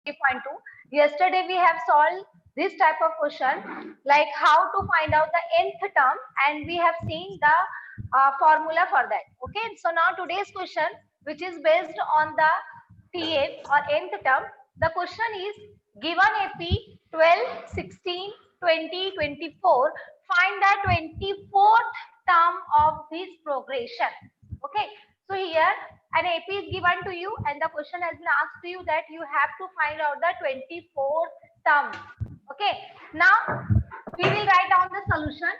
3.2. Yesterday we have solved this type of question like how to find out the nth term, and we have seen the formula for that. Okay, so now today's question, which is based on the TN or nth term, the question is given AP 12, 16, 20, 24, find the 24th term of this progression. Okay, so here an AP is given to you and the question has been asked to you that you have to find out the 24th term. Okay, now we will write down the solution.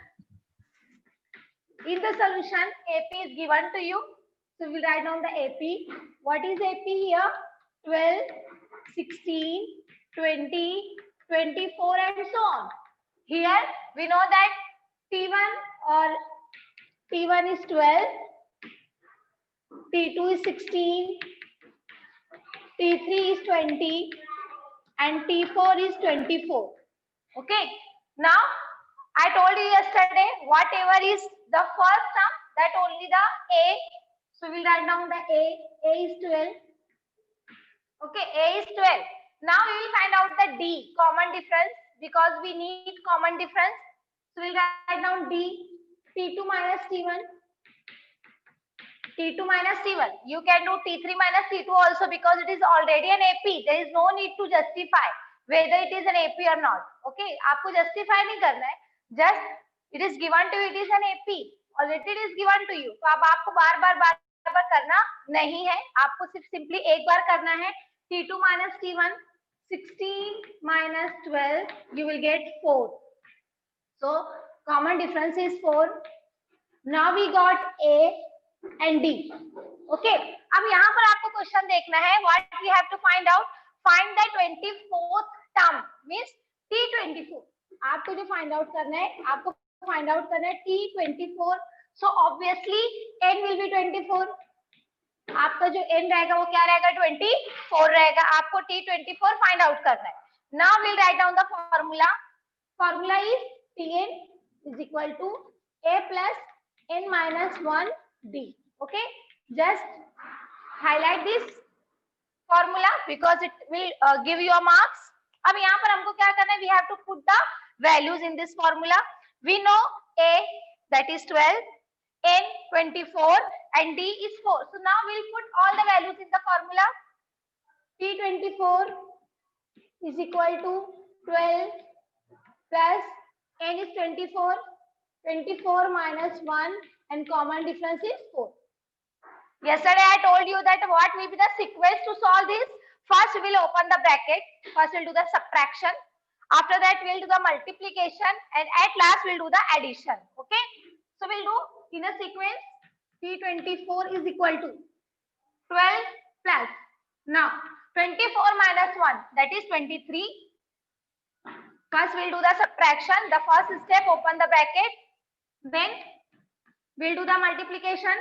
In the solution, AP is given to you. So we'll write down the AP. What is AP here? 12, 16, 20, 24 and so on. Here we know that T1 or T1 is 12, T2 is 16, T3 is 20 and T4 is 24. Okay. Now I told you yesterday whatever is the first term, that only the A. So we'll write down the A. A is 12. Okay, A is 12. Now we will find out the D, common difference, because we need common difference. So we'll write down D, T2 minus T1. T2 minus T1. You can do T3 minus T2 also because it is already an AP. There is no need to justify whether it is an AP or not. Okay, आपको justify नहीं करना है. Just it is given to you, it is an AP. Already it is given to you. तो अब आपको बार बार करना नहीं है. आपको सिर्फ simply एक बार करना है. T2 minus T1, 16 minus 12, you will get 4. So common difference is 4. Now we got A and D. Okay. अब यहाँ पर आपको क्वेश्चन देखना है. What we have to find out? Find the 24th term means T24. आपको जो find out करना है, आपको find out करना है T24. So obviously n will be 24. आपका जो n रहेगा वो क्या रहेगा? 24 रहेगा. आपको T24 find out करना है. Now we'll write down the formula. Formula is Tn is equal to A plus n minus 1 D. Okay, just highlight this formula because it will give you a marks. अब यहाँ पर हमको क्या करना है? We have to put the values in this formula. We know A, that is 12, N 24 and D is 4. So now we'll put all the values in the formula. T24 is equal to 12 plus N is 24, 24 minus 1 and common difference is 4. Yesterday I told you that what will be the sequence to solve this. First we will open the bracket. First we will do the subtraction. After that we will do the multiplication and at last we will do the addition. Okay. So we will do in a sequence. T24 is equal to 12 plus. Now 24 minus 1, that is 23. First we will do the subtraction. The first step, open the bracket. Then we will do the multiplication.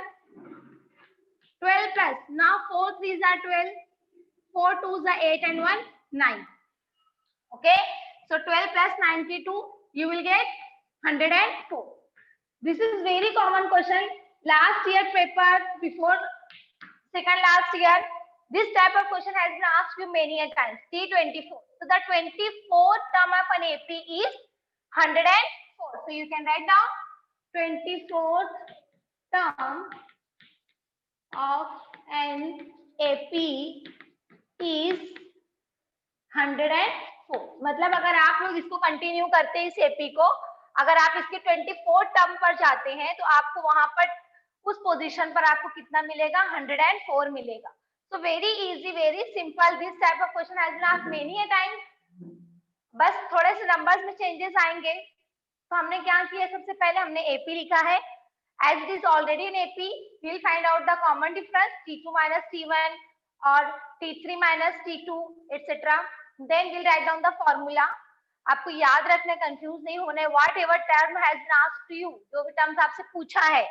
12 plus. Now 4 3s are 12. 4 2s are 8 and 1 9. Okay. So 12 plus 92, you will get 104. This is very common question. Last year paper, before second last year, this type of question has been asked you many a times. T24. So the 24th term of an AP is 104. So you can write down 24th term of an AP is 104. मतलब अगर आप लोग इसको continue करते हैं इस AP को, अगर आप इसके 24th टर्म पर जाते हैं तो आपको वहां पर उस पोजीशन पर आपको कितना मिलेगा? 104 मिलेगा. So very easy, very simple. This type of question has been asked many a time. बस थोड़े से नंबर्स में चेंजेस आएंगे. तो हमने क्या किया? सबसे पहले हमने AP लिखा है. As it is already in AP, we will find out the common difference T2 minus T1 or T3 minus T2, etc. Then we will write down the formula. आपको याद रखना, कंफ्यूज नहीं होना है. Whatever term has been asked to you, जो भी terms आपसे पूछा है,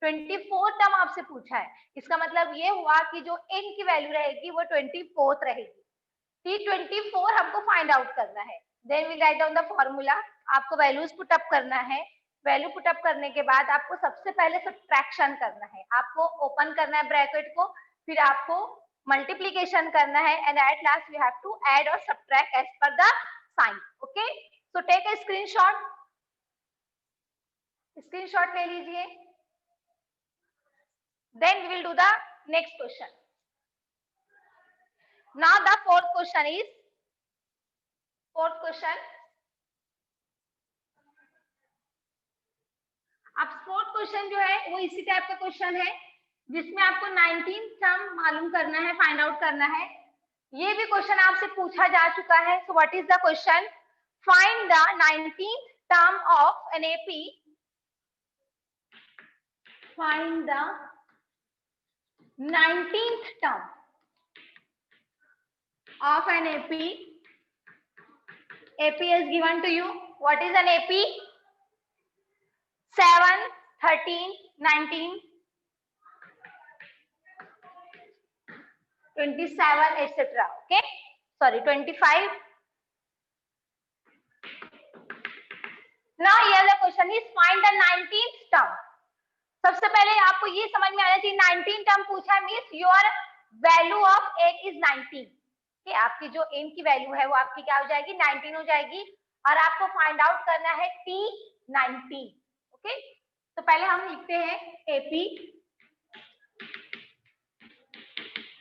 24 टर्म आपसे पूछा है, इसका मतलब ये हुआ कि जो n की वैल्यू रहेगी वो 24th रहेगी. T24 हमको फाइंड आउट करना है. Then we write down the formula. आपको वैल्यूज पुट अप करना है. वैल्यू पुट अप करने के बाद आपको सबसे पहले सब्ट्रैक्शन करना है. आपको ओपन करना है ब्रैकेट को, फिर आपको multiplication करना है, and at last we have to add or subtract as per the sign. Okay, so take a screenshot ले लीजिए. Then we will do the next question. Now the fourth question. अब fourth question जो है वो इसी type का question है जिसमें आपको 19 टर्म मालूम करना है, फाइंड आउट करना है. ये भी क्वेश्चन आपसे पूछा जा चुका है. So what is the question? Find the 19th term of an AP. Find the 19th term of an AP. AP is given to you. What is an AP? 7, 13, 19, 27, etc. Okay, sorry, 25. Now here the question is find the 19th term. सबसे पहले आपको ये समझ में आना चाहिए 19 term पूछा means your value of a is 19. कि आपकी जो m की वैल्यू है वो आपकी क्या हो जाएगी? 19 हो जाएगी. और आपको फाइंड आउट करना है T19. ओके, तो पहले हम लिखते हैं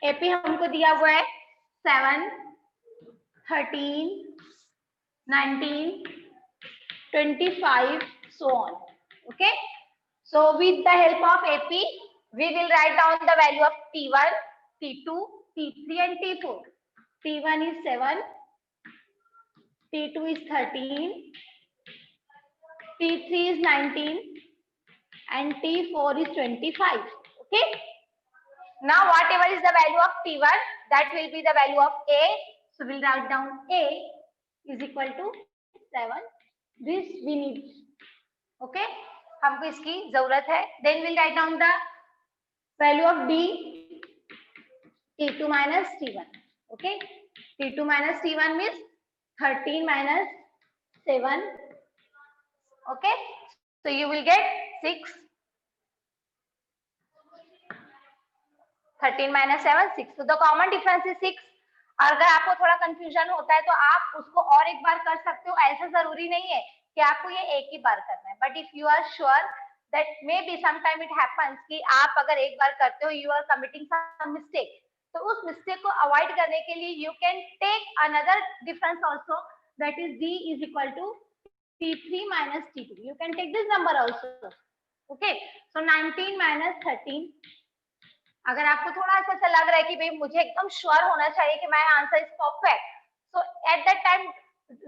AP हमको दिया हुआ है 7, 13, 19, 25 so on. Okay, so with the help of AP we will write down the value of T1, T2, T3 and T4. T1 is 7, T2 is 13, T3 is 19 and T4 is 25. Okay, now whatever is the value of T1 that will be the value of A, so we'll write down A is equal to 7. This we need. Okay, हमको इसकी जरूरत है. Then we'll write down the value of D, T2 minus T1. Okay, T2 minus T1 means 13 minus 7. Okay, so you will get 6. 13 minus 7, 6. So the common difference is 6. अगर आपको थोड़ा confusion होता है तो आप उसको और एक बार कर सकते हो. ऐसा जरूरी नहीं है कि आपको ये एक ही बार करना है. But if you are sure that may be sometime it happens कि आप अगर एक बार करते हो you are committing some mistake, तो उस मिस्टेक को अवॉइड करने के लिए you can take another difference also, that is D is equal to T3 minus T2. You can take this number also. Okay, so 19 minus 13. अगर आपको थोड़ा सा लग रहा है कि भाई मुझे एकदम श्योर होना चाहिए कि my answer is perfect, so at that time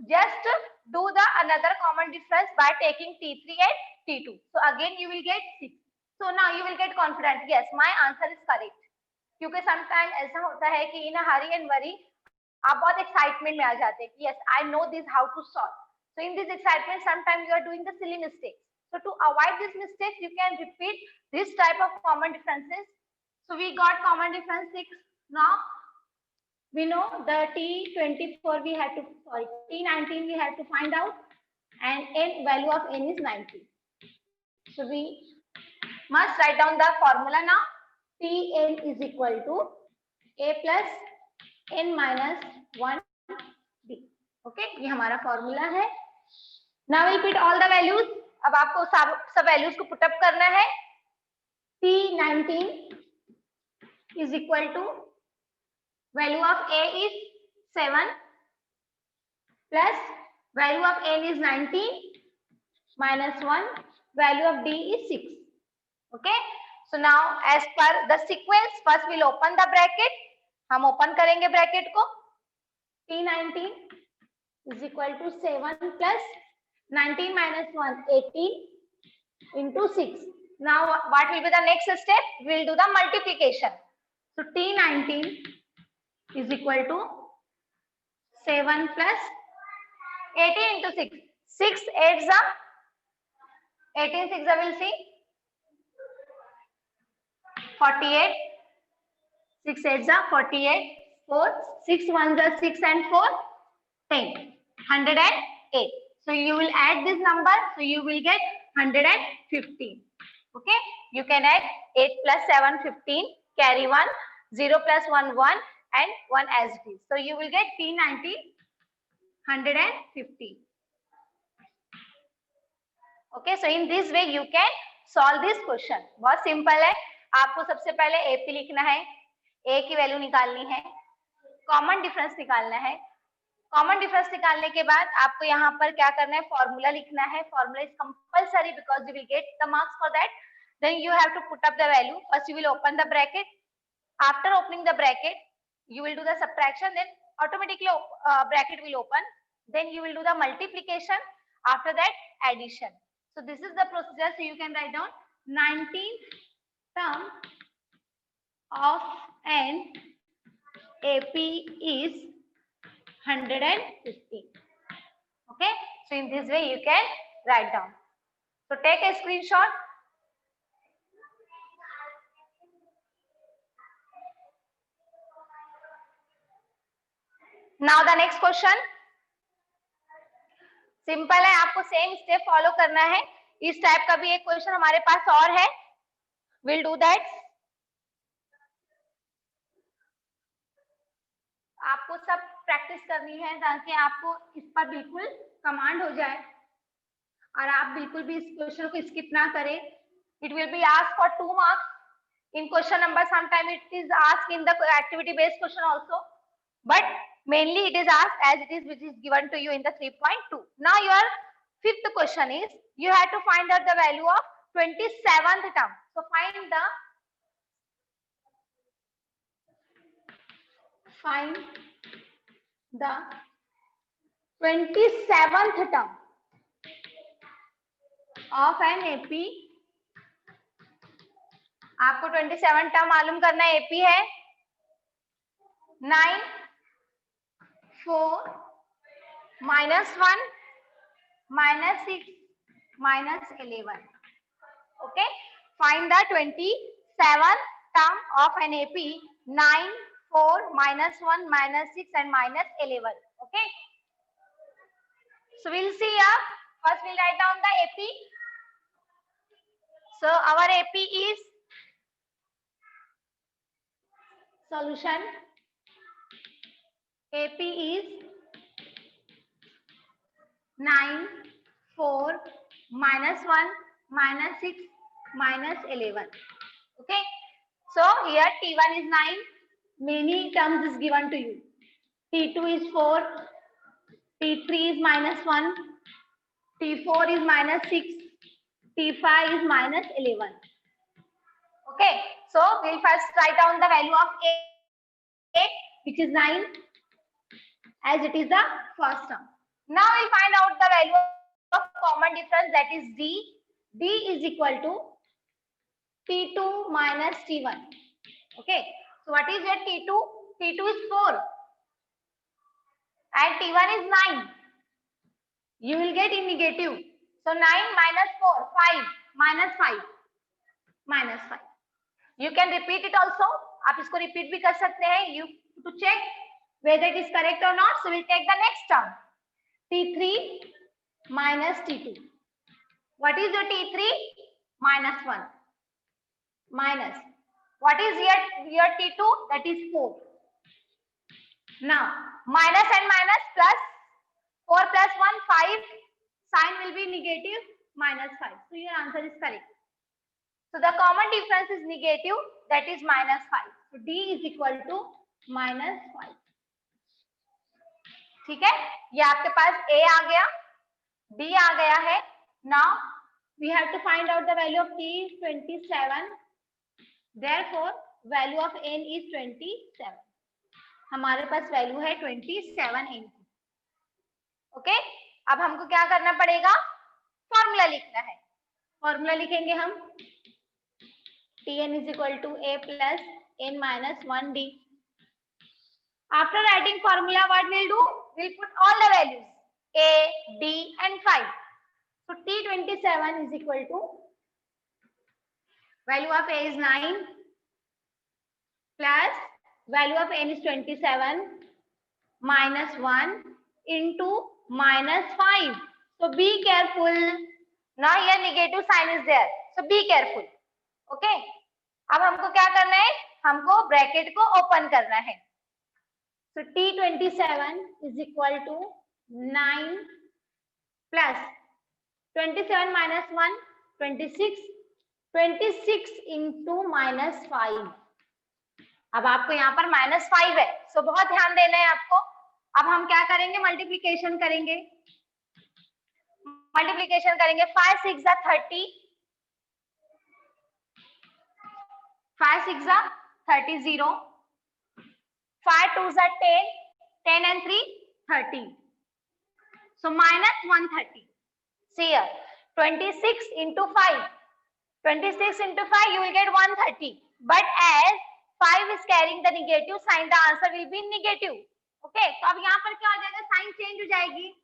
just do the another common difference by taking T3 and T2. So again you will get 6. So now you will get confident, yes my answer is correct. क्योंकि sometime ऐसा होता है कि इन हरी and worry आप बहुत excitement में आ जाते हैं कि yes I know this how to solve. So in this excitement sometimes you are doing the silly mistakes. So to avoid this mistake you can repeat this type of common differences. So we got common difference 6. Now we know the T24 we had to, sorry, T19 we had to find out, and n value of n is 19. So we must write down the formula now. Tn is equal to a plus n minus 1 d. Okay, ये हमारा formula है. Now we'll put all the values. अब आपको सब values को put up करना है. T19 is equal to value of A is 7 plus value of n is 19 minus 1, value of D is 6. Okay, so now as per the sequence first we'll open the bracket. हम open करेंगे bracket को. T19 is equal to 7 plus 19 minus 1, 18 into 6. Now what will be the next step? We'll do the multiplication. So T19 is equal to 7 plus 18 into 6. 6 8s are 18 6 I will see 48. 6 8s are 48. 4 6 1s are 6 and 4 10. 108. So you will add this number. So you will get 115. Okay, you can add 8 plus 7 15. Carry 1. 0 plus 1 1 and 1 as it is. So you will get P90 150. Okay, so in this way you can solve this question. बहुत simple है. आपको सबसे पहले AP लिखना है, A की value निकालनी है, कॉमन डिफरेंस निकालना है. कॉमन डिफरेंस निकालने के बाद आपको यहाँ पर क्या करना है, फॉर्मूला लिखना है. Formula is compulsory because you will get the marks for that. Then you have to put up the value. First you will open the bracket. After opening the bracket, you will do the subtraction. Then automatically bracket will open. Then you will do the multiplication. After that, addition. So this is the procedure. So you can write down 19th term of an AP is 150. Okay. So in this way you can write down. So take a screenshot. Now the next question. Simple है, आपको same step follow करना है. इस type का भी एक question हमारे पास और है. Will do that. आपको सब प्रैक्टिस करनी है ताकि आपको इस पर बिल्कुल कमांड हो जाए और आप बिल्कुल भी इस क्वेश्चन को स्किप ना करें. It will be asked for 2 marks in question number. Sometime it is asked in the activity based question also, but mainly it is asked as it is, which is given to you in the 3.2. Now your fifth question is you have to find out the value of 27th term. So find the 27th term of an AP. आपको 27 term मालूम करना है. AP है 9 4 -1 -6 -11. Okay, find the 27th term of an AP. 9 4 -1 -6 and -11. Okay, so we'll see here. First we'll write down the AP. So our AP is solution. AP is 9 4 -1 -6 -11. Okay, so here T1 is 9. Many terms is given to you. T2 is 4. T3 is -1. T4 is -6. T5 is -11. Okay, so we'll first write down the value of A, which is 9, as it is the first term. Now we'll find out the value of common difference, that is D. D is equal to T2 minus T1. Okay, so what is your T2? T2 is 4 and T1 is 9. You will get in negative. So 9 minus 4, 5 minus 5 minus 5. You can repeat it also. आप इसको repeat भी कर सकते हैं. You to check whether it is correct or not. So we'll take the next term. T3 minus T2. What is your T3? Minus 1. Minus. What is your T2? That is 4. Now minus and minus plus. 4 plus 1, 5. Sign will be negative, minus 5. So your answer is correct. So the common difference is negative, that is minus 5. So D is equal to minus 5. ठीक है, ये आपके पास A आ गया, D आ गया है. Now we have to find out the value of T27. Therefore value of N is 27. हमारे पास value है 27 N. Okay, अब हमको क्या करना पड़ेगा, फॉर्मूला लिखना है. फॉर्मूला लिखेंगे हम Tn is equal to A plus N minus 1D. After writing formula, what we'll do? We'll put all the values A, D and 5. So T27 is equal to value of A is 9 plus value of N is 27 minus 1 into minus 5. So be careful. Now here negative sign is there. So be careful. Okay. अब हमको क्या करना है, हमको bracket को open करना है। So T27 is equal to 9 plus 27 minus 1 26 26 into -5। अब आपको यहाँ पर -5 है, सो बहुत ध्यान देना है आपको। अब हम क्या करेंगे, मल्टीप्लीकेशन करेंगे। 5 6 30, 5 6 30 0, 5 2 10, 10 and 3 30, so -130. See here, 26 into 5, 26 into 5 you will get 130, but as 5 is carrying the negative sign, the answer will be negative. Okay, तो अब यहाँ पर क्या हो जाएगा, साइन चेंज हो जाएगी।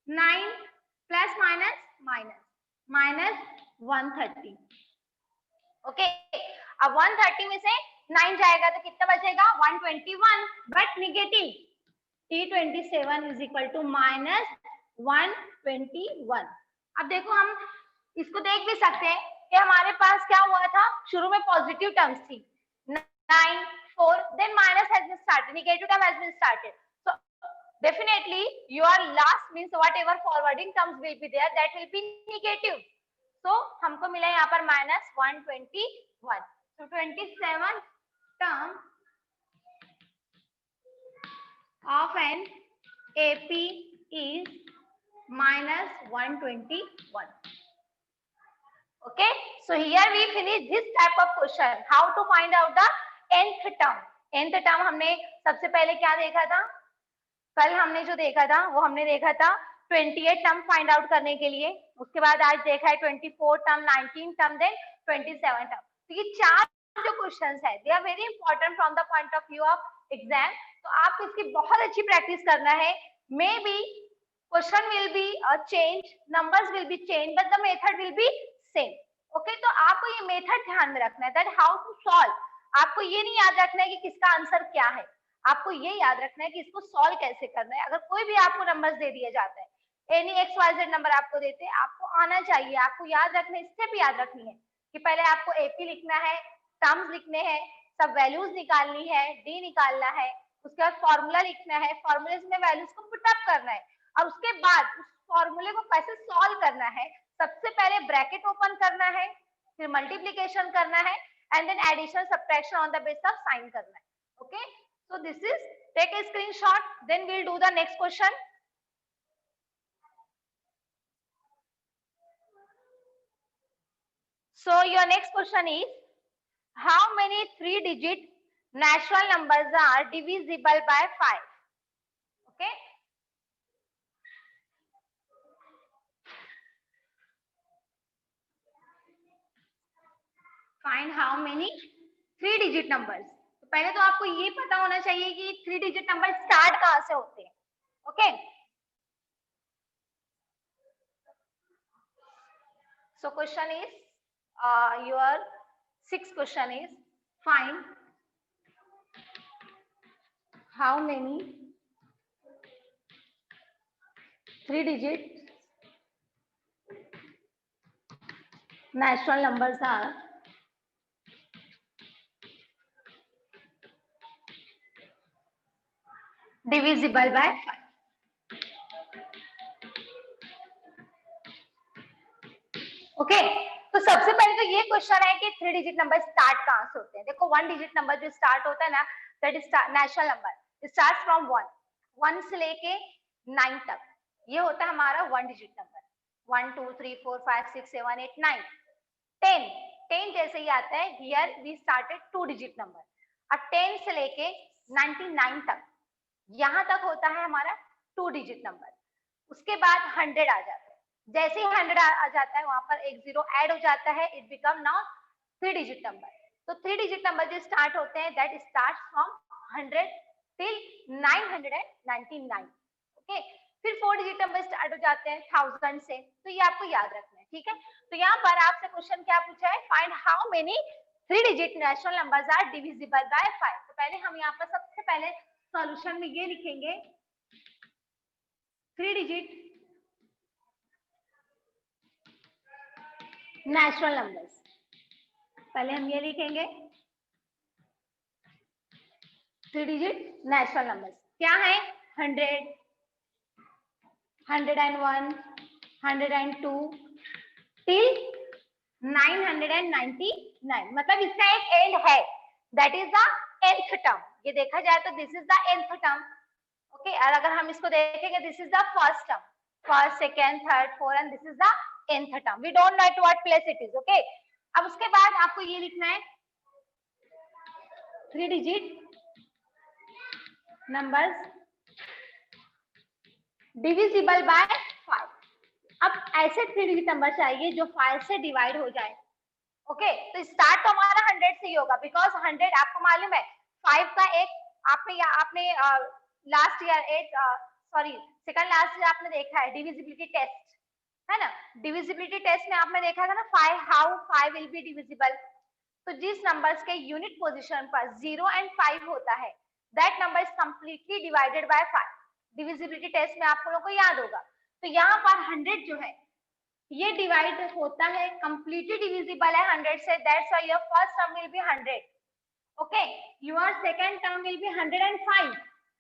9 प्लस माइनस -130। ओके, अब 130 में से 9 जाएगा तो कितना बचेगा, 121, but negative. T27 is equal to -121। अब देखो हम इसको देख भी सकते हैं कि हमारे पास क्या हुआ था, शुरू में पॉजिटिव टर्म्स थी 9 4, then minus has been started, negative term has been started, so definitely your last means whatever forwarding terms will be there, that will be negative. So हमको मिला यहाँ पर -121, so 27th term of an AP is -121. Okay, so here we finish this type of question, how to find out the nth term। nth term हमने सबसे पहले क्या देखा था, कल हमने जो देखा था वो हमने देखा था 28 टर्म फाइंड आउट करने के लिए। उसके बाद आज देखा है 24 टर्म, 19 टर्म, देन 27 टर्म। तो ये 4 जो क्वेश्चंस है they are very important from the point of view of exam. तो आपको इसकी बहुत अच्छी प्रैक्टिस करना है। Maybe question will be change, numbers will be change, but the method will be same. Okay, तो आपको ये मेथड ध्यान में रखना है, दैट हाउ टू सॉल्व। आपको ये नहीं याद रखना है कि किसका आंसर क्या है, आपको ये याद रखना है कि इसको सॉल्व कैसे करना है। अगर कोई भी आपको नंबर्स दे दिया जाता है, एनी XYZ नंबर आपको देते हैं, आपको आना चाहिए, आपको याद रखना है, स्टेप याद रखनी है कि पहले आपको AP लिखना है, टर्म्स लिखने हैं, सब वैल्यूज निकालनी है, D निकालना है, उसके बाद फॉर्मूला लिखना है, फॉर्मूले में वैल्यूज को पुट अप करना है, और उसके बाद उस फॉर्मूले को कैसे सॉल्व करना है। सबसे पहले ब्रैकेट ओपन करना है, फिर मल्टीप्लीकेशन करना है, and then addition subtraction on the base of sign करना है। Okay, so this is, take a screenshot, then we'll do the next question. So your next question is, how many 3-digit natural numbers are divisible by 5? Okay, find how many 3-digit numbers। तो पहले तो आपको ये पता होना चाहिए कि 3-digit number start कहाँ से होते हैं। Okay, so question is your 6th question is, find how many 3-digit natural numbers are divisible by 5। Okay, तो सबसे पहले तो ये क्वेश्चन है कि 3-digit नंबर स्टार्ट कहाँ से होते हैं। देखो 1-digit नंबर जो स्टार्ट होता है ना, that is natural number, start from 1 से लेके 9 तक, ये होता है हमारा 1-digit नंबर। 1 2 3 4 5 6 7 8 9 10 जैसे ही आता है, here we started 2-digit number. अब 10 से लेके 99 तक, यहाँ तक होता है हमारा 2-digit नंबर। उसके बाद 100 आ जाता है, जैसे ही 100 आ जाता है वहां पर एक 0 ऐड हो जाता है, it become now 3-digit number. तो 3-digit नंबर जो स्टार्ट होते हैं, that start from 100 till 999। Okay, फिर 4-digit नंबर स्टार्ट हो जाते हैं 1000 से, तो ये आपको याद रखना है। ठीक है, तो यहाँ पर आपसे क्वेश्चन क्या पूछा है, find how many 3-digit natural numbers are divisible by 5। तो पहले हम यहाँ पर सबसे पहले सॉल्यूशन में ये लिखेंगे 3-digit नेचुरल नंबर्स। पहले हम ये लिखेंगे 3 डिजिट नेचुरल नंबर्स क्या है? 100, 101, 102 टिल 999, मतलब इसका एक एंड है, that is the nth term. ये देखा जाए तो this is the nth term, okay. और अगर हम इसको देखेंगे, this is the first term, first, second, third, fourth, and this is the nth term. We don't know at what place it is, okay. अब उसके बाद आपको ये लिखना है 3 डिजिट नंबर्स डिविजिबल बाय 5। अब ऐसे 3 डिजिट नंबर चाहिए जो 5 से डिवाइड हो जाए, ओके। तो स्टार्ट तो हमारा 100 से ही होगा, बिकॉज 100 आपको मालूम है 5 का एक आपने last year sorry second last year आपने देखा है डिविजिबिलिटी टेस्ट, है ना। डिविजिबिलिटी टेस्ट में आपने देखा था ना 5 हाउ 5 विल बी डिविजिबल। तो जिस नंबर्स के यूनिट पोजीशन पर 0 एंड 5 होता है, that number is completely divided by 5। Divisibility test में आप लोगों को याद होगा। तो यहाँ पर 100 जो है ये डिवाइड होता है, कंप्लीटली डिविजिबल है 100 से, that's why your first term will be 100, okay. Your second term will be 105,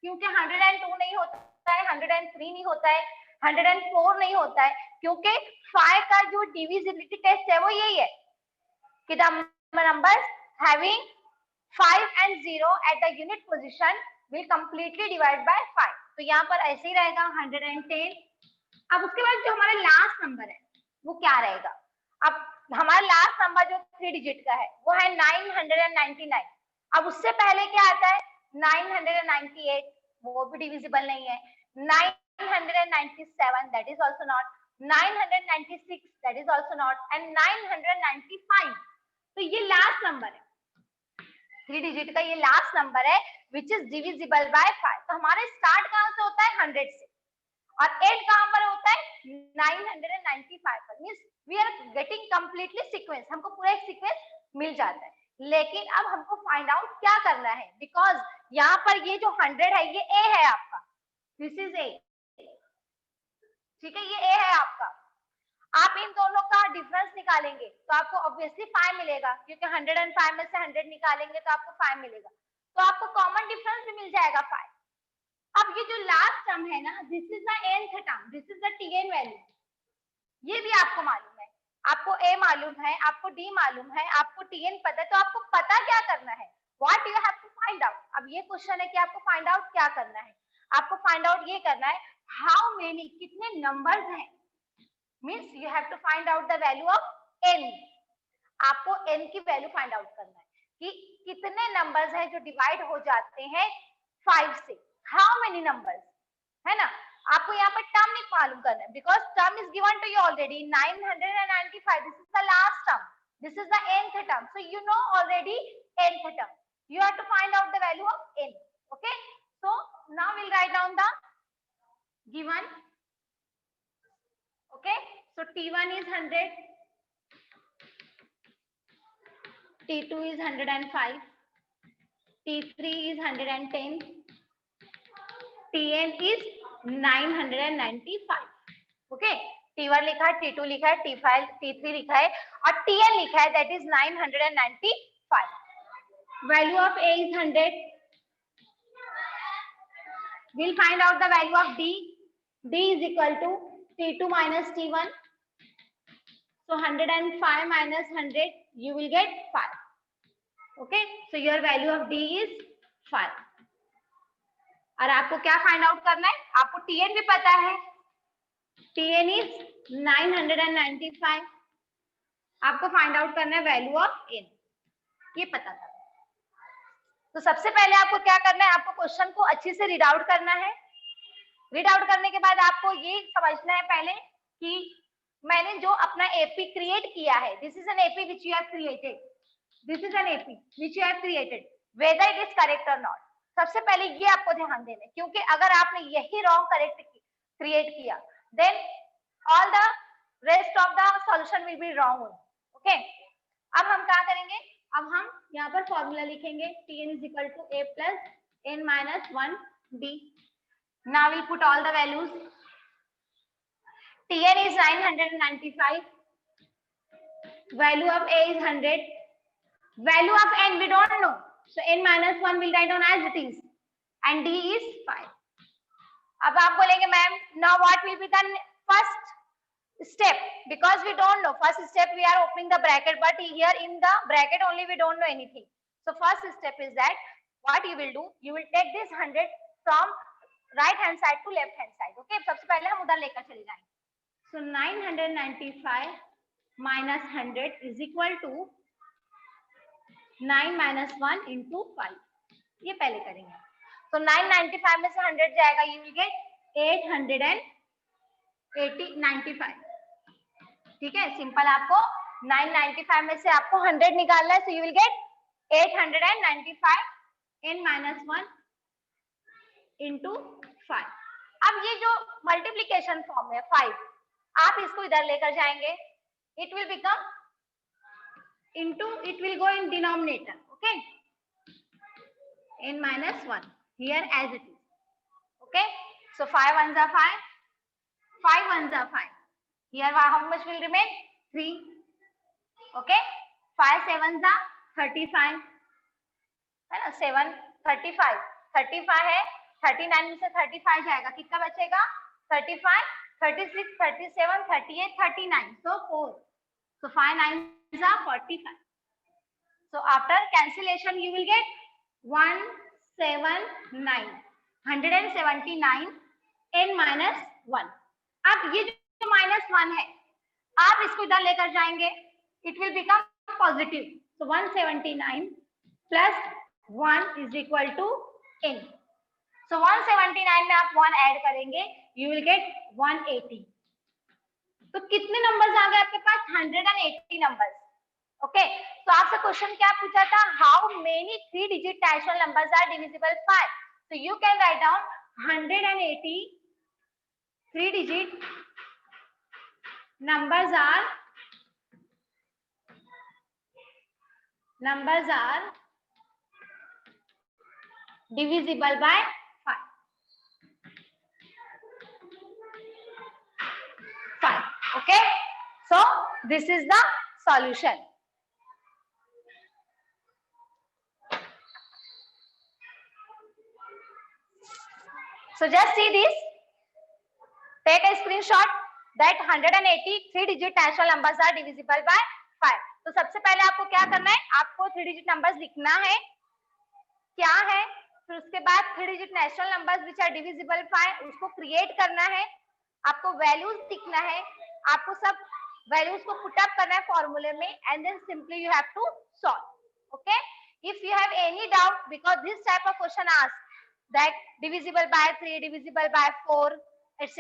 क्योंकि 102 नहीं होता है, 103 नहीं होता है, 104 नहीं होता है, क्योंकि 5 का जो डिविजिबिलिटी टेस्ट है वो यही है कि the numbers having 5 and 0 at the unit position will completely divide by 5। तो यहाँ पर ऐसे ही रहेगा 110। अब उसके बाद जो हमारा लास्ट नंबर है वो क्या रहेगा? अब हमारा लास्ट नंबर जो 3 डिजिट का है वो है 999। अब उससे पहले क्या आता है? 998, वो भी डिविजिबल नहीं है। 997, that is also not. 996, that is also not, and 995। तो ये लास्ट नंबर है, 3 डिजिट का ये लास्ट नंबर है विच इज डिविजिबल बाय 5। तो हमारे स्टार्ट कहां से होता है? 100 से, और एंड कहां पर होता है? 995 पर। Means we are getting completely sequence, हमको पूरा एक सीक्वेंस मिल जाता है। लेकिन अब हमको फाइंड आउट क्या करना है, बिकॉज यहाँ पर ये जो 100 है ये ए है आपका, दिस इज ए, ठीक है, ये ए है आपका। आप इन दोनों का डिफरेंस निकालेंगे तो आपको ऑब्वियसली 5 मिलेगा, क्योंकि 105 में से 100 निकालेंगे तो आपको 5 मिलेगा, तो आपको कॉमन डिफरेंस भी मिल जाएगा 5। अब ये जो लास्ट टर्म है ना, this is the nth term, this is the tn value. ये भी आपको मालूम है, आपको a मालूम है, आपको d मालूम है, आपको tn पता है, तो आपको पता क्या करना है? What you have to find out. अब ये क्वेश्चन है कि आपको फाइंड आउट क्या करना है। आपको फाइंड आउट ये करना है हाउ मेनी, कितने नंबर्स हैं, means you have to find out the value of n। आपको n की वैल्यू फाइंड आउट करना है कि कितने नंबर्स हैं जो डिवाइड हो जाते हैं 5 से, हाउ मेनी नंबर्स, है ना। आपको यहाँ पर टर्म नहीं मालूम करना है, because term is given to you already 995, this is the last term, this is the nth term, so you know already nth term, you have to find out the value of n, okay। So now we'll write down the given, okay। So t1 is 100, t2 is 105, t3 is 110, tn is 995, okay। t1 लिखा है, t2 लिखा है, t5 t3 लिखा है, और tn लिखा है, that is 995। Value of a is 100. We'll find out the value of d. d is equal to t2 minus t1. So 105 minus 100, you will get 5. Okay. So your value of d is 5. और आपको क्या find out करना है? आपको tn भी पता है, tn is 995. आपको फाइंड आउट करना है वैल्यू ऑफ n, ये पता था। तो सबसे पहले आपको क्या करना है? आपको क्वेश्चन को अच्छे से रीड आउट करना है। रीड आउट करने के बाद आपको ये समझना है पहले कि मैंने जो अपना एपी क्रिएट किया है, this is an AP which you have created, this is an AP which you have created, whether it is correct और नॉट। सबसे पहले ये आपको ध्यान देना है, क्योंकि अगर आपने यही रॉन्ग करेक्ट क्रिएट किया, then all the rest of the solution will be wrong, okay. अब हम क्या करेंगे? अब हम यहाँ पर फॉर्मूला लिखेंगे, tn is equal to a plus n minus 1d. Now we put all the values. tn is 995. Value of a is 100. Value of n we don't know, so n minus 1 will write down as it is. and D is 5. अब आप बोलेंगे ma'am now what will be the first step, because we don't know. First step we are opening the bracket, but here in the bracket only we don't know anything. So first step is that what you will do, you will take this 100 from right hand side to left hand side. Okay, सबसे पहले हम उधर लेकर चले जाएंगे. So 995 minus 100 is equal to 9 minus 1 into 5. ये पहले करेंगे. So 995 में से 100 जाएगा, you will get 895. ठीक है, सिंपल. आपको 995 में से आपको 100 निकालना है, so you will get 895 n minus 1 into 5. अब ये जो मल्टीप्लीकेशन फॉर्म है 5, आप इसको इधर लेकर जाएंगे, it will become into, it will go in denominator. Okay, n minus 1 here as it is. Okay, so 5 ones are 5, 5 ones are 5. Here how much will remain? 3. Okay, 5 sevens are 35 है ना, 7 35 35 है, 39 में से 35 जाएगा, कितना बचेगा? 35 36 37 38 39, so 4. So 5 nines are 45. So after cancellation you will get 179 n minus 1. अब ये जो -1 है, आप इसको इधर लेकर जाएंगे, it will become positive. So 179 plus 1 is equal to n. So 179 में आप 1 ऐड करेंगे, you will get 180. तो कितने नंबर्स आ गए आपके पास? 180 नंबर्स. ओके, तो आपसे क्वेश्चन क्या पूछा था? How many 3 digit natural numbers are divisible 5? So you can write down 180 3 digit numbers are divisible by 5. Okay, so this is the solution. So just see this, take a screenshot that 180 3 digit natural numbers are divisible by 5. तो सबसे पहले आपको क्या करना है? आपको 3 digit numbers लिखना है, क्या है, फिर उसके बाद 3 digit natural numbers which are divisible 5 उसको क्रिएट करना है, आपको वैल्यूज लिखना है, आपको सब वैल्यूज को पुट अप करना है फॉर्मूले में, and then simply you have to solve. Okay, if you have any doubt, because this type of question ask that divisible by 3, divisible by 4, etc.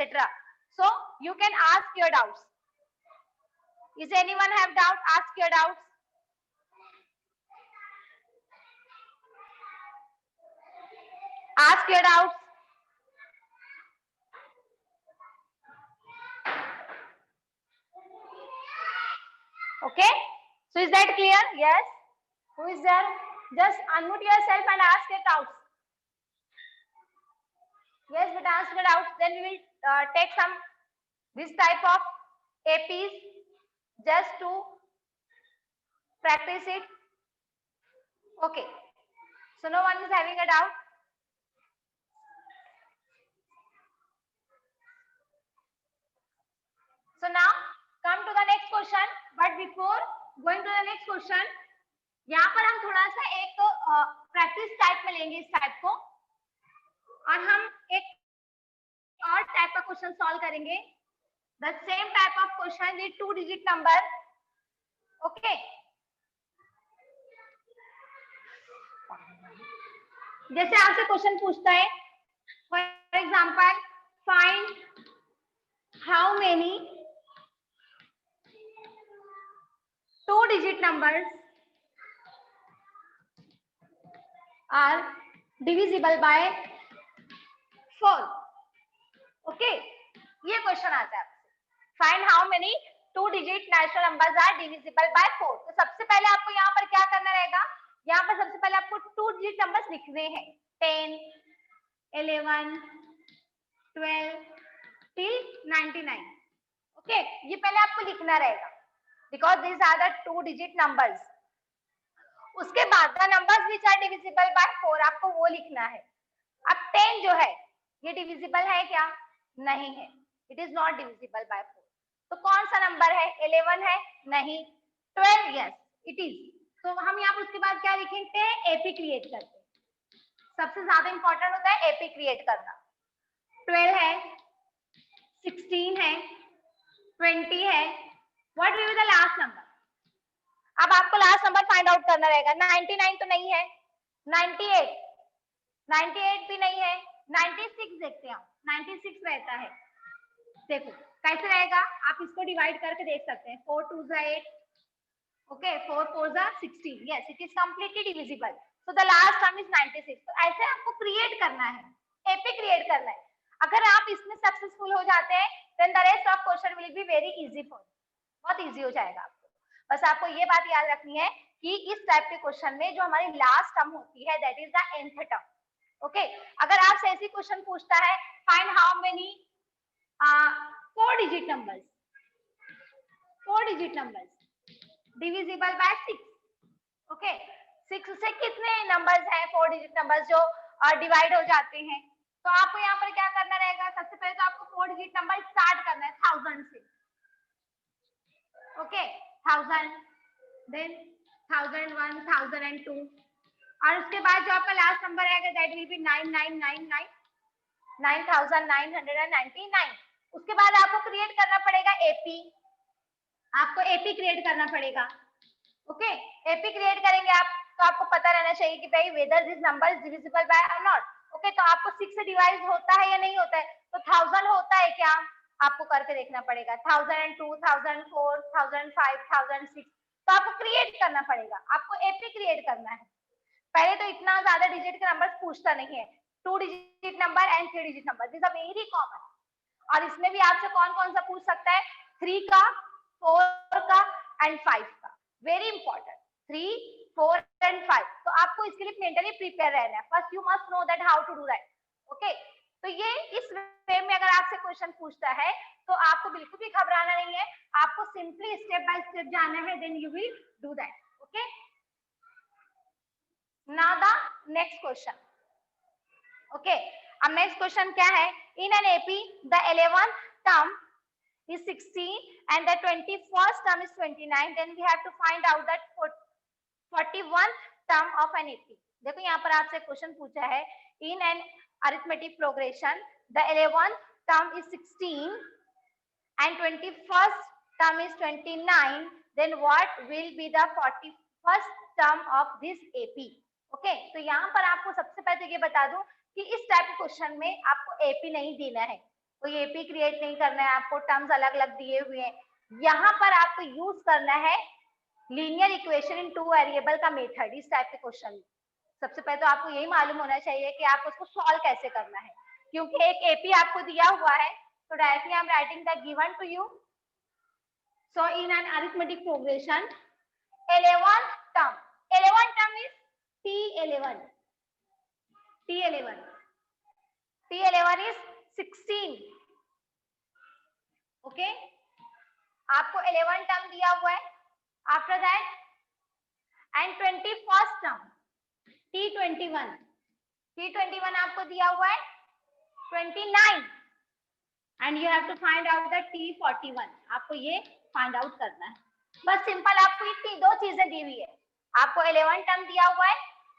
So you can ask your doubts. Is anyone have doubt? Ask your doubts. Ask your doubts. Okay, so is that clear? Yes. Who is there? Just unmute yourself and ask your doubts. Yes, but ask your doubts. Then we will take some this type of APs just to practice it. Okay, so no one is having a doubt. So now come to the next question, but before going to the next question, यहाँ पर हम थोड़ा सा एक practice type में लेंगे इस type को, और हम एक और टाइप का क्वेश्चन सॉल्व करेंगे. The same type of question with 2 digit number. Okay, जैसे आपसे क्वेश्चन पूछता है, for example, find how many 2 digit numbers are divisible by 4. Okay, ये क्वेश्चन आता है. Find how many 2 digit natural numbers are divisible by 4. तो सबसे पहले आपको यहाँ पर क्या करना रहेगा? यहाँ पर सबसे पहले आपको 2 डिजिट नंबर्स लिखने हैं, 10 11 12 till 99. ओके, ये पहले आपको लिखना रहेगा, because this are the 2 digit numbers. उसके बाद the numbers which are divisible by 4 आपको वो लिखना है. अब 10 जो है ये डिविजिबल है क्या? नहीं है, it is not divisible by 4। तो कौन सा नंबर है? 11 है? नहीं। 12, यस इट इज। तो हम यहाँ पर उसके बाद क्या लिखते हैं? एपी क्रिएट करते हैं। सबसे ज्यादा इंपॉर्टेंट होता है एपी क्रिएट करना। 12 है, 16 है, 20 है, what will be the last number? अब आपको लास्ट नंबर फाइंड आउट करना रहेगा। 99 तो नहीं है, 98, 98 भी नहीं है, 96 देखते हैं, 96 रहता है। देखो कैसे रहेगा, आप इसको डिवाइड करके देख सकते हैं। 4 2 8, okay, 4 4 16, yes it is completely divisible. So the last term is 96। तो ऐसे आपको क्रिएट करना है, एपी क्रिएट करना है। अगर आप इसमें सक्सेसफुल हो जाते हैं then the rest of question will be very easy for you, बहुत इजी हो जाएगा आपको। बस आपको ये बात याद रखनी है कि इस टाइप के क्वेश्चन में जो हमारी लास्ट टर्म होती है that is the nth term. Okay, अगर आपसे ऐसी क्वेश्चन पूछता है find how many 4 digit numbers, 4 digit numbers divisible by 6, okay, 6 से कितने नंबर्स हैं 4 डिजिट नंबर्स जो डिवाइड हो जाते हैं? तो आपको यहाँ पर क्या करना रहेगा? सबसे पहले तो आपको 4 डिजिट नंबर स्टार्ट करना है 1000 से, ओके, 1000, देन 1001, 1002, और उसके बाद जो आपका लास्ट नंबर आएगा दैट विल बी 9999, 9999। उसके बाद आपको क्रिएट करना पड़ेगा एपी, आपको एपी क्रिएट करना पड़ेगा। ओके, एपी क्रिएट करेंगे आप तो आपको पता रहना चाहिए कि भाई whether this number is divisible by और नॉट। ओके, तो आपको 6 से डिवाइड होता है या नहीं होता है? तो 1000 होता है क्या? आपको करके देखना पड़ेगा। 1002, 1004, 1005, 1006, तो आपको क्रिएट करना पड़ेगा, आपको एपी क्रिएट करना है। पहले तो इतना ज्यादा डिजिट के नंबर पूछता नहीं है, 2 digit number and 3 digit number, this are very common. और इसमें भी आपसे कौन कौन सा पूछ सकता है? 3 का, 4 का एंड 5 का, वेरी इंपॉर्टेंट, 3, 4 एंड 5। तो आपको इसके लिए मेंटली प्रिपेयर रहना है। First you must know that how to do that. Okay, तो ये इस वे में अगर आपसे क्वेश्चन पूछता है तो आपको बिल्कुल भी घबराना नहीं है, आपको सिंपली स्टेप बाय स्टेप जाना है, then you will do that. Okay, now the next question. Okay, अब नेक्स्ट क्वेश्चन क्या है? In an AP the 11th term is 16 and the 21st term is 29, then we have to find out that 41th term of an AP। देखो यहाँ पर आपसे question पूछा है in an arithmetic progression the 11th term is 16 and 21st term is 29, then what will be the 41st term of this AP। Okay, तो यहाँ पर आपको सबसे पहले ये बता दूं कि इस टाइप के क्वेश्चन में आपको एपी नहीं देना है, कोई एपी क्रिएट नहीं करना है, आपको टर्म्स अलग अलग दिए हुए हैं। यहाँ पर आपको यूज करना है लीनियर इक्वेशन इन 2 वेरिएबल का मेथड। इस टाइप के क्वेश्चन में सबसे पहले तो आपको यही मालूम होना चाहिए कि आप उसको सॉल्व कैसे करना है, क्योंकि एक एपी आपको दिया हुआ है। तो directly I am writing the given to you. So in an arithmetic progression 11th term is T11, T11 is 16। Okay, आपको 11 टर्म दिया हुआ है, after that and 21st term T21 आपको दिया हुआ है 29 and you have to find out the T41। आपको ये फाइंड आउट करना है, बस सिंपल। आपको इतनी दो चीजें दी हुई है, आपको 11 टर्म दिया हुआ है,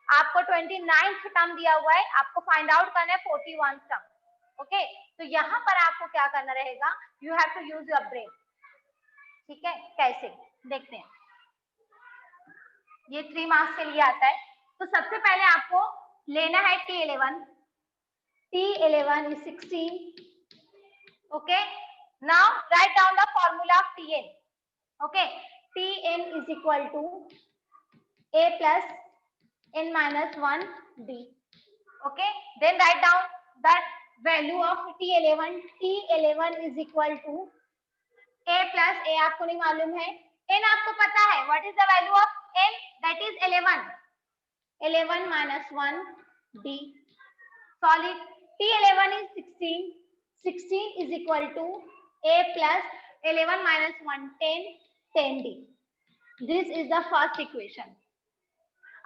आपको 29th टर्म दिया हुआ है, आपको फाइंड आउट करना है 41st टर्म। ओके, तो यहाँ पर आपको क्या करना रहेगा? You have to use your brain. ठीक है, कैसे देखते हैं, ये 3 मार्क्स के लिए आता है। तो सबसे पहले आपको लेना है T11 is 16। Okay, now right down the formula of Tn। Okay, Tn is equal to a plus n minus 1 d। okay, then write down that value of T11 is equal to a plus a आपको नहीं मालूम है, n आपको पता है, what is the value of n? that is 11 minus 1 d। solid T11 is 16 is equal to a plus 11 minus 1 10 d। this is the first equation।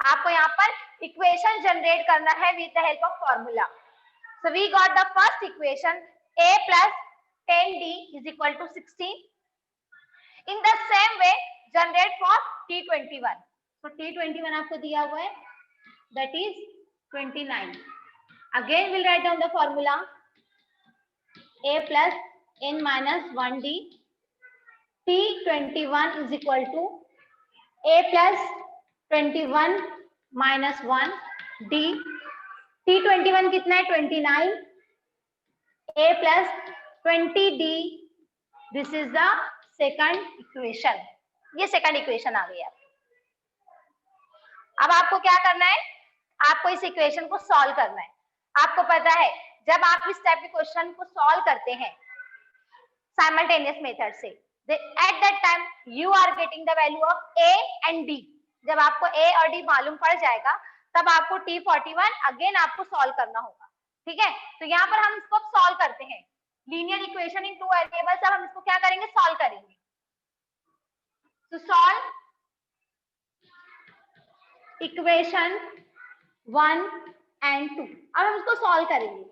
आपको यहाँ पर इक्वेशन जनरेट करना है with the help of formula. So we got the first equation, a plus 10d is equal to 16. In the same way, generate for T21. So T21 आपको दिया हुआ है, that is 29. Again we'll write down the formula, a plus n minus 1d. T21 is equal to a plus 21 minus 1 d. T21 कितना है? 29. a plus 20d. This is the second equation. ये second equation आ गई है. अब आपको क्या करना है? आपको इस इक्वेशन को सॉल्व करना है. आपको पता है जब आप इस टाइप के क्वेश्चन को सॉल्व करते हैं साइमल्टेनियस मेथड से, at that time you are getting the value of a and d. जब आपको a और d मालूम पड़ जाएगा तब आपको T41 अगेन आपको सॉल्व करना होगा. ठीक है, तो यहाँ पर हम इसको सॉल्व करते हैं. Linear equation in two variables. अब हम इसको क्या करेंगे? सॉल्व करेंगे. तो सॉल्व इक्वेशन 1 एंड 2. अब हम इसको सॉल्व करेंगे,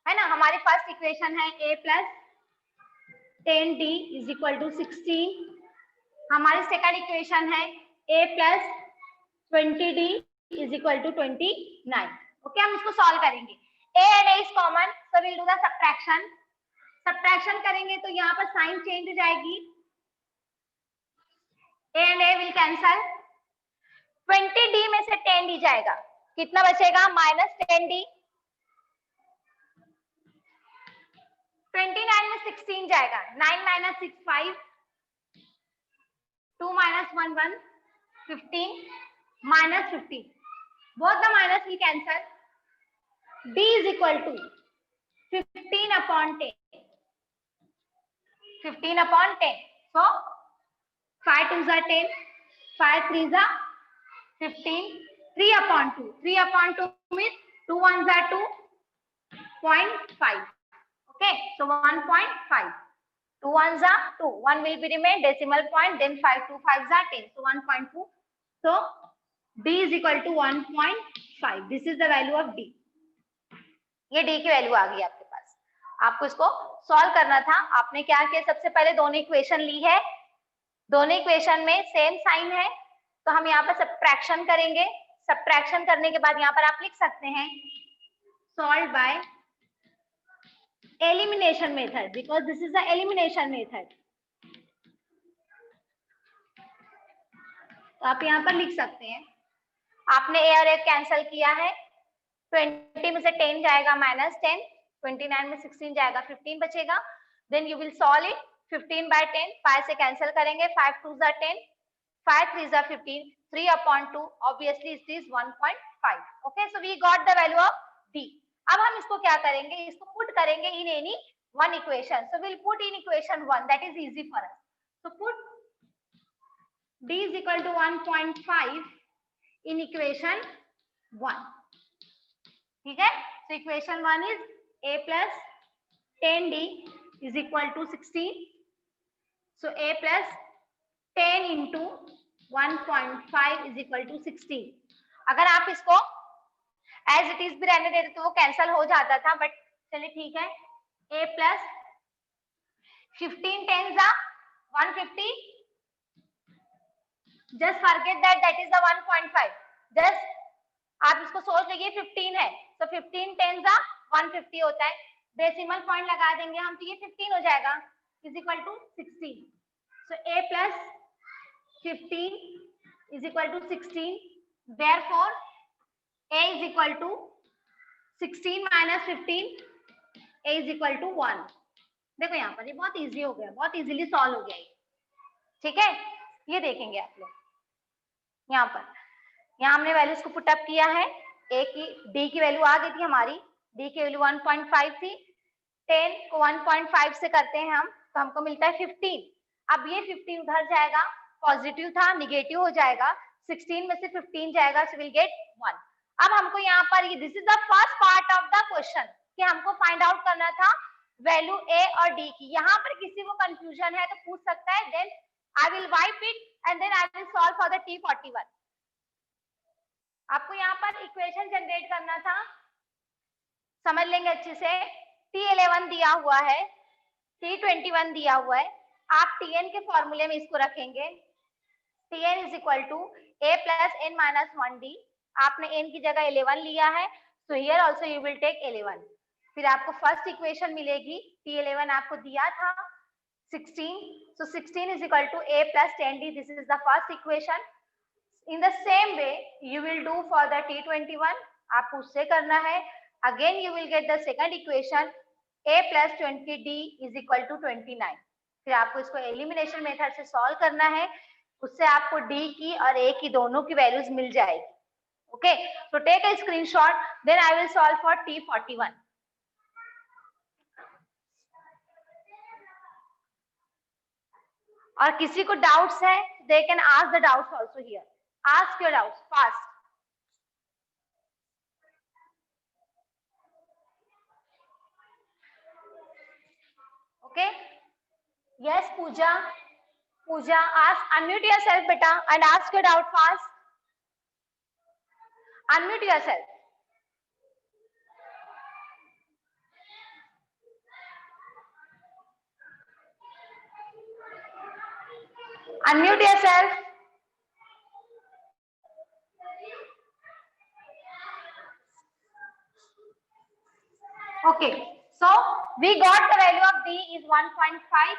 है ना. हमारी फर्स्ट इक्वेशन है a plus 10d is equal to 16. हमारी सेकंड इक्वेशन है a plus 20d is equal to 29. Okay, हम इसको सॉल्व करेंगे. a and a is common, so will do the subtraction. Subtraction करेंगे तो यहाँ पर साइन चेंज हो जाएगी. a and a will cancel. 20d में से 10d जाएगा, कितना बचेगा? Minus 10d. 29 में 16 जाएगा, 9 minus 6 5, 2 minus 1 1, 15 minus 15. Both the minus will cancel. d is equal to 15 upon 10. 15 upon 10. So 5 2s are 10, 5 3s are 15, 3 upon 2. 3 upon 2 means 2 1s are 2.5. Okay, so 1.5. 2 1s are 2. 1 will be remain decimal point. Then 5 2 5s are 10. So 1.2. So d is equal to 1.5. This is the value of d. ये d की value आ गई आपके पास. आपको इसको solve करना था. आपने क्या किया? सबसे पहले दोनों इक्वेशन ली है. दोनों इक्वेशन में सेम साइन है, तो हम यहाँ पर सब्ट्रैक्शन करेंगे. सब्ट्रैक्शन करने के बाद यहाँ पर आप लिख सकते हैं solve by elimination method, because this is the elimination method. तो आप यहाँ पर लिख सकते हैं, आपने a और a कैंसिल किया है. 20 में से 10 जाएगा माइनस 10, 29 में 16 जाएगा, 15 बचेगा. Then you will solve it. 15 by 10, 5 से कैंसिल करेंगे. 5 2s are 10, 5 3s are 15, 3 upon 2, obviously it is 1.5. okay, so we got the value of d. अब हम इसको क्या करेंगे? इसको पुट करेंगे in any one equation. So we'll put in equation 1, that is easy for us. So put d is equal to 1.5 in equation 1. ठीक है, so equation 1 is a plus 10d is equal to 16. So a plus 10 into 1.5 is equal to 16. अगर आप इसको as it is भी रहने देते तो वो कैंसल हो जाता था, बट चलिए ठीक है. a plus 15 10s are 150. Just forget that is the 1.5. Just आप इसको सोच लीजिए 15 है, तो 15 10s are 150 होता है. डेसिमल पॉइंट लगा देंगे हम, तो ये 15 हो जाएगा, is equal to 16. So a plus 15 is equal to 16. Therefore, a is equal to 16 minus 15. a is equal to 1. देखो यहाँ पर ये बहुत इजी हो गया, बहुत इजीली सॉल्व हो गया ये. ठीक है, ये देखेंगे आप लोग. यहाँ पर यहाँ हमने वैल्यूज को पुट अप किया है. a की d की वैल्यू आ गई थी हमारी. d की वैल्यू 1.5 थी. 10 को 1.5 से करते हैं हम, तो हमको मिलता है 15. अब ये 15 उधर जाएगा, पॉजिटिव था निगेटिव हो जाएगा. 16 में से 15 जाएगा, सो विल गेट 1. अब हमको यहाँ पर this is the first part of the question कि हमको फाइंड आउट करना था वैल्यू a और d की. यहाँ पर किसी को कंफ्यूजन है तो पूछ सकता है. Then I will wipe it and then I will solve for the T41. आपको यहाँ पर इक्वेशन जनरेट करना था समझ लेंगे अच्छे से। T11 दिया हुआ है, T21 दिया हुआ है, आप Tn के फॉर्मूले में इसको रखेंगे। Tn is equal to a plus n minus 1d। आपने n की जगह 11 लिया है, so here also you will take 11। फिर आपको फर्स्ट इक्वेशन मिलेगी, T11 आपको दिया था 16, so 16 is equal to a plus 10d, this is the first equation। in the same way you will do for the T21, आपको उससे करना है। again you will get the second equation, a plus 20d is equal to 29। फिर आपको इसको elimination method से solve करना है, उससे आपको d की और a की दोनों की वैल्यूज मिल जाएगी। Okay, so take a screenshot, then I will solve for T41। और किसी को डाउट्स है, they can ask the doubts also here, ask your doubts fast। okay, yes Pooja, ask, unmute yourself beta and ask your doubt fast, unmute yourself। unmute yourself। okay, so we got the value of d is 1.5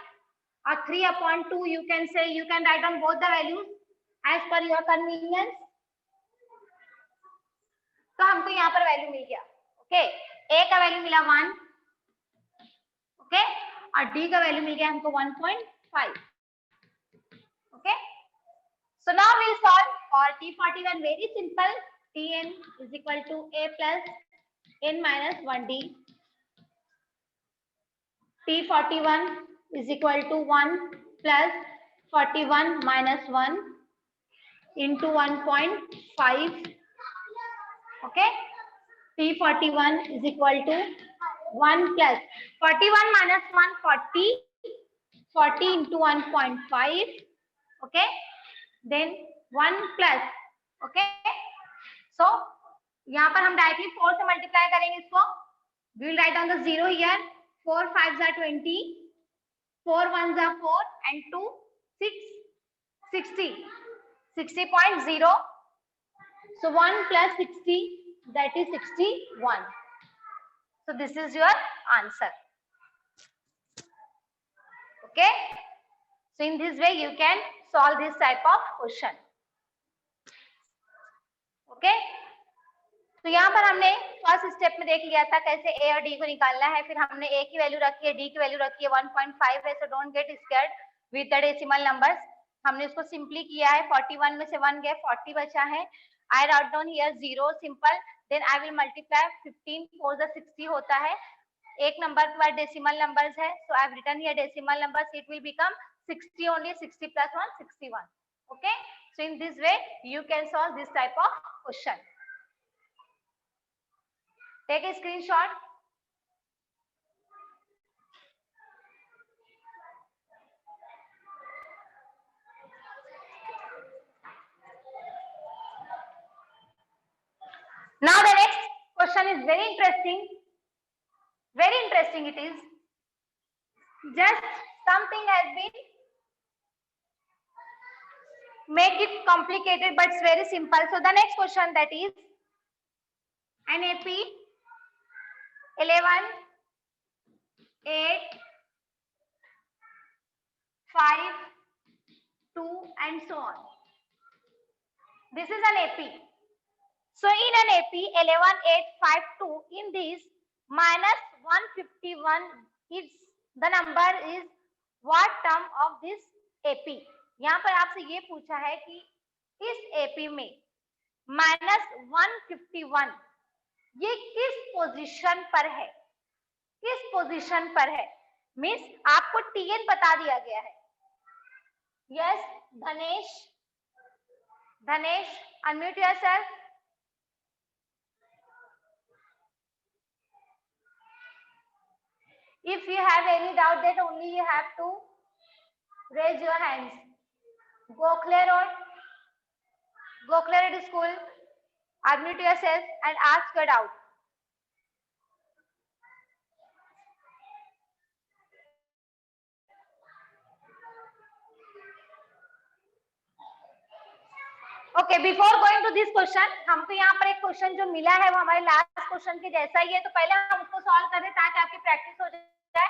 or 3/2, you can say, you can write down both the values as per your convenience। तो हमको यहाँ पर value मिल गया। Okay, a का value मिला 1, okay, और d का value मिल गया हमको 1.5। Okay, so now we'll solve for T41, very simple। Tn is equal to a plus n minus 1d, T41 is equal to 1 plus 41 minus 1 into 1.5। okay, T41 is equal to 1 plus 41 minus 1 40 into 1.5। okay, then 1 plus, okay, so यहाँ पर हम directly 4 से multiply करेंगे इसको। we will write down the 0 here, 4 5s are 20, 4 1s are 4 and 2 6 60.0, so 1 plus 60, that is 61। so this is your answer। okay, so in this way you can solve this type of question। okay, तो यहाँ पर हमने first step में देख लिया था कैसे a और d को निकालना है। फिर हमने a की वैल्यू रखी है, d की वैल्यू रखी है 1.5 है, so don't get scared with the decimal numbers. हमने उसको सिंपली किया है, 41 में से 1 गया, 40 बचा है। I write down here 0 simple, then I will multiply 15 4 the 60 होता है। एक नंबर के बाद डेसिमल नंबर्स है, so I have written here decimal numbers, it will become 60 only, 60 plus 1 61। okay, so in this way you can solve this type of question। take a screenshot। now the next question is very interesting it is, just something has been make it complicated but it's very simple। so the next question, that is NAP 11 8 5 2 and so on, this is an AP। so in an AP 11 8 5 2, in this minus 151 is the number is what term of this AP। यहाँ पर आपसे ये पूछा है कि इस AP में minus 151 ये किस पोजीशन पर है, किस पोजीशन पर है, मीन्स आपको Tn बता दिया गया है। Yes Dhanesh unmute yourself. if you have any doubt, then only you have to raise your hands। Gokhale Road School, unmute yourself and ask your doubt। Okay, before going to this question, हमको यहाँ पर एक question जो मिला है वो हमारे last question के जैसा ही है, तो पहले हम उसको सॉल्व करें ताकि आपकी प्रैक्टिस हो जाए,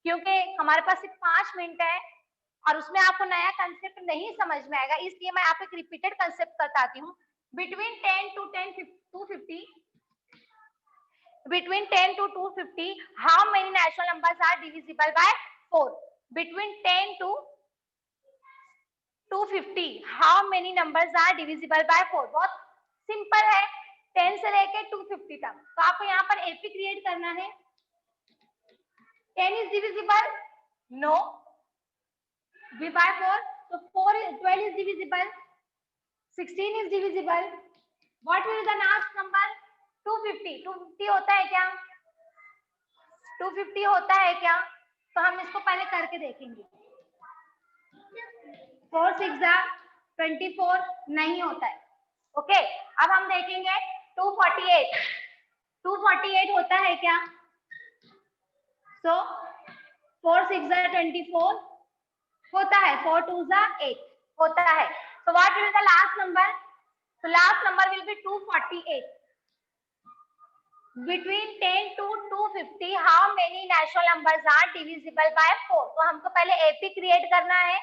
क्योंकि हमारे पास सिर्फ 5 मिनट है और उसमें आपको नया कंसेप्ट नहीं समझ में आएगा, इसलिए मैं आपको एक रिपीटेड कंसेप्ट बताती हूँ. Between 10 to 250, between 10 to 250, how many natural numbers are divisible by 4? Between 10 to 250, how many numbers are divisible by 4? बहुत सिंपल है, 10 से लेके 250 तक. तो आपको यहाँ पर एपी क्रिएट करना है. 10 is divisible? No. By 4, so 12 is divisible. 16 is divisible. What will be the last number? 250. 250 होता है क्या? 250 होता है क्या? तो हम इसको पहले करके देखेंगे. 4 6 24 नहीं होता है. ओके, अब हम देखेंगे 248. 248 होता है क्या? सो 4 6 24 होता है. 4 2 8 होता है. So what will be the last number? So last number will be 248. Between 10 to 250, how many natural numbers are divisible by 4? तो हमको पहले एपी क्रिएट करना है.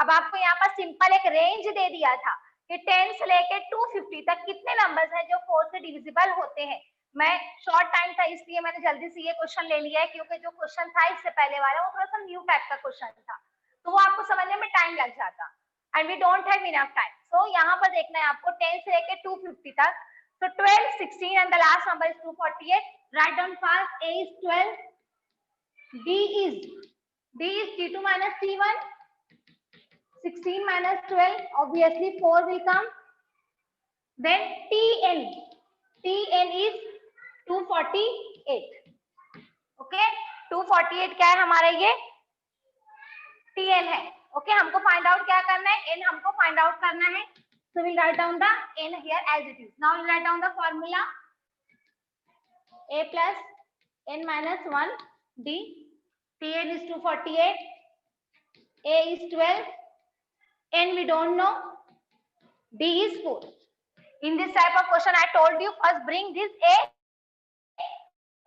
अब आपको यहाँ पर सिंपल एक रेंज दे दिया था कि 10 से लेके 250 तक कितने नंबर्स हैं जो 4 से डिविजिबल होते हैं. मैं शॉर्ट टाइम था इसलिए मैंने जल्दी से ये क्वेश्चन ले लिया है, क्योंकि जो क्वेश्चन था इससे पहले वाला वो थोड़ा सा न्यू टाइप का क्वेश्चन था, तो वो आपको समझने में टाइम लग जाता, and we don't have enough time. So यहाँ पर देखना है आपको 10 से लेके 250 तक. So 12, 16 and the last number is 248. Write down fast. A is 12. D is T2 minus T1. 16 minus 12. Obviously 4 will come. Then Tn is 248. Okay. 248 क्या है हमारा ये? Tn है. Okay, हमको फाइंड आउट क्या करना है? N हमको फाइंड आउट करना है. So we'll write down the N here as it is. Now we'll write down the formula. A plus N minus 1 D. Tn is 248. A is 12. N we don't know. D is 4. In this type of question, I told you first bring this A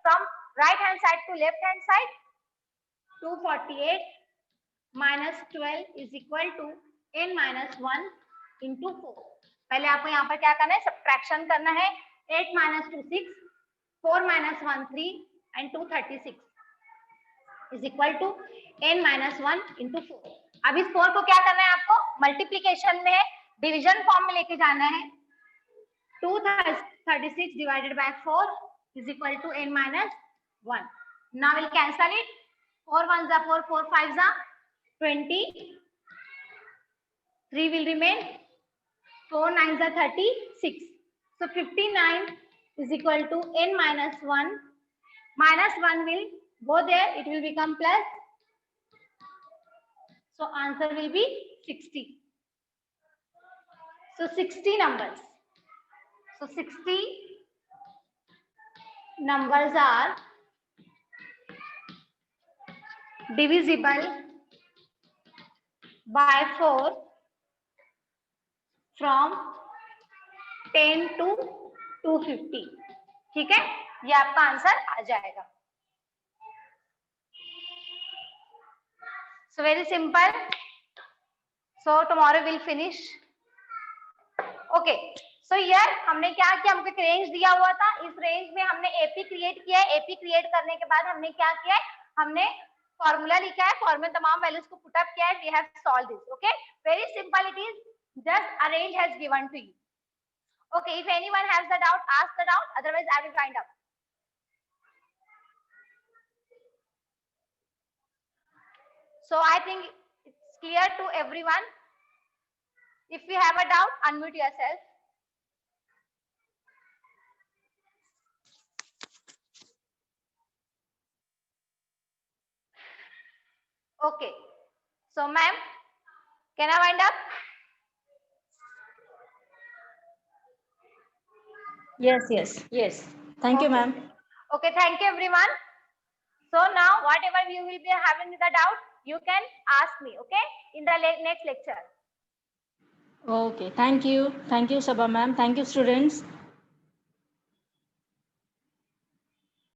from right hand side to left hand side. 248 minus 12 is equal to N minus 1 into 4. पहले आपको यहाँ पर क्या करना है? Subtraction करना है. 8 minus 2 6, 4 minus 1 3 and 2 36 is equal to N minus 1 into 4. अब इस 4 को क्या करना है आपको? मल्टीप्लीकेशन में डिवीजन फॉर्म में लेके जाना है. 236 divided by 4 is equal to N minus 1. Now we'll cancel it. 4 1s are 4, 4 5s are 20. 3 will remain. 4 9s are 36. So 59 is equal to N minus 1. Minus 1 will go there. It will become plus. So answer will be 60. So 60 numbers. So 60 numbers are divisible by 4 from 10 to 250. ठीक है, ये आपका answer आ जाएगा. So very simple. So tomorrow we'll finish. Okay. So here हमने क्या किया? हमको एक रेंज दिया हुआ था. इस रेंज में हमने एपी क्रिएट किया है. एपी क्रिएट करने के बाद हमने क्या किया है? हमने फॉर्मूला लिखा है. फॉर्मूला तमाम वैल्यूज को पुट अप किया है. We have solved this. Okay. Very simple it is. Just a range has given to you. Okay. If anyone has the doubt, ask the doubt. Otherwise, I will wind up. So I think it's clear to everyone. If you have a doubt, unmute yourself. Okay. So ma'am, can I wind up? Yes. Thank you, ma'am. Okay, thank you everyone. So now whatever you will be having the doubt, you can ask me, okay, in the next lecture. Okay. Thank you. Thank you, Sabha ma'am. Thank you, students.